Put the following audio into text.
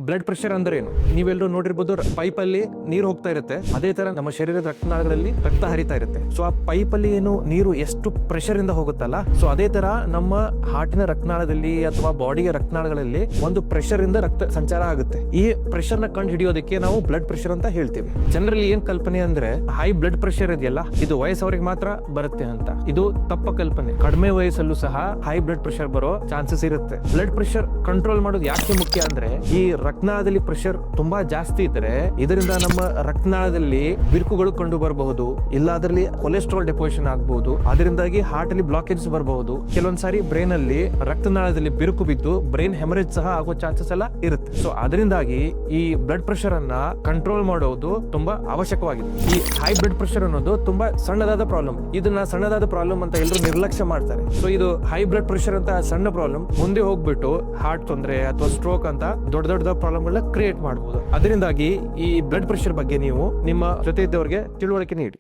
Blood pressure ಅಂದ್ರೆ ಏನು? ನೀವೆಲ್ಲರೂ ನೋಡಿರ್ಬೋದು, ಪೈಪ್ ಅಲ್ಲಿ ನೀರು ಹೋಗ್ತಾ ಇರುತ್ತೆ. ಅದೇ ತರ ನಮ್ಮ ಶರೀರದ ರಕ್ತನಾಳಗಳಲ್ಲಿ ರಕ್ತ ಹರಿತಾ ಇರುತ್ತೆ. ಸೊ ಆ ಪೈಪ್ ಅಲ್ಲಿ ಏನು ನೀರು ಎಷ್ಟು ಪ್ರೆಷರ್ ಇಂದ ಹೋಗುತ್ತಲ್ಲ, ಸೊ ಅದೇ ತರ ನಮ್ಮ ಹಾರ್ಟಿನ ರಕ್ತನಾಳದಲ್ಲಿ ಅಥವಾ ಬಾಡಿಯ ರಕ್ತನಾಳಗಳಲ್ಲಿ ಒಂದು ಪ್ರೆಷರ್ ಇಂದ ರಕ್ತ ಸಂಚಾರ ಆಗುತ್ತೆ. ಈ ಪ್ರೆಷರ್ ನ ಕಂಡು ಹಿಡಿಯೋದಕ್ಕೆ ನಾವು ಬ್ಲಡ್ ಪ್ರೆಷರ್ ಅಂತ ಹೇಳ್ತೀವಿ. ಜನರಲಿ ಏನ್ ಕಲ್ಪನೆ ಅಂದ್ರೆ ಹೈ ಬ್ಲಡ್ ಪ್ರೆಷರ್ ಇದೆಯಲ್ಲ, ಇದು ವಯಸ್ಸವರಿಗೆ ಮಾತ್ರ ಬರುತ್ತೆ ಅಂತ. ಇದು ತಪ್ಪ ಕಲ್ಪನೆ. ಕಡಿಮೆ ವಯಸ್ಸಲ್ಲೂ ಸಹ ಹೈ ಬ್ಲಡ್ ಪ್ರೆಷರ್ ಬರೋ ಚಾನ್ಸಸ್ ಇರುತ್ತೆ. ಬ್ಲಡ್ ಪ್ರೆಷರ್ ಕಂಟ್ರೋಲ್ ಮಾಡೋದು ಯಾಕೆ ಮುಖ್ಯ ಅಂದ್ರೆ, ಈ ರಕ್ತನಾಳದಲ್ಲಿ ಪ್ರೆಷರ್ ತುಂಬಾ ಜಾಸ್ತಿ ಇದ್ರೆ ಇದರಿಂದ ನಮ್ಮ ರಕ್ತನಾಳದಲ್ಲಿ ಬಿರುಕುಗಳು ಕಂಡು ಬರಬಹುದು, ಇಲ್ಲ ಅದರಲ್ಲಿ ಕೊಲೆಸ್ಟ್ರಾಲ್ ಡೆಪೋಸಿಷನ್ ಆಗಬಹುದು. ಅದರಿಂದಾಗಿ ಹಾರ್ಟ್ ಅಲ್ಲಿ ಬ್ಲಾಕೇಜ್ ಬರಬಹುದು. ಕೆಲವೊಂದ್ಸಾರಿ ಬ್ರೈನ್ ಅಲ್ಲಿ ರಕ್ತನಾಳದಲ್ಲಿ ಬಿರುಕು ಬಿದ್ದು ಬ್ರೈನ್ ಹೆಮರೇಜ್ ಸಹ ಆಗೋ ಚಾನ್ಸಸ್ ಎಲ್ಲ ಇರುತ್ತೆ. ಸೊ ಅದರಿಂದಾಗಿ ಈ ಬ್ಲಡ್ ಪ್ರೆಷರ್ ಅನ್ನ ಕಂಟ್ರೋಲ್ ಮಾಡೋದು ತುಂಬಾ ಅವಶ್ಯಕವಾಗಿದೆ. ಈ ಹೈ ಬ್ಲಡ್ ಪ್ರೆಷರ್ ಅನ್ನೋದು ತುಂಬಾ ಸಣ್ಣದಾದ ಪ್ರಾಬ್ಲಮ್. ಇದನ್ನ ಸಣ್ಣದಾದ ಪ್ರಾಬ್ಲಮ್ ಅಂತ ಎಲ್ಲರೂ ನಿರ್ಲಕ್ಷ್ಯ ಮಾಡ್ತಾರೆ. ಸೊ ಇದು ಹೈ ಬ್ಲಡ್ ಪ್ರೆಷರ್ ಅಂತ ಸಣ್ಣ ಪ್ರಾಬ್ಲಮ್ ಮುಂದೆ ಹೋಗ್ಬಿಟ್ಟು ಹಾರ್ಟ್ ತೊಂದರೆ ಅಥವಾ ಸ್ಟ್ರೋಕ್ ಅಂತ ದೊಡ್ಡ ದೊಡ್ಡ ಪ್ರಾಬ್ಲಮ್ ಗಳನ್ನ ಕ್ರಿಯೇಟ್ ಮಾಡಬಹುದು. ಅದರಿಂದಾಗಿ ಈ ಬ್ಲಡ್ ಪ್ರೆಷರ್ ಬಗ್ಗೆ ನೀವು ನಿಮ್ಮ ಜೊತೆ ಇದ್ದವರಿಗೆ ತಿಳುವಳಿಕೆ ನೀಡಿ.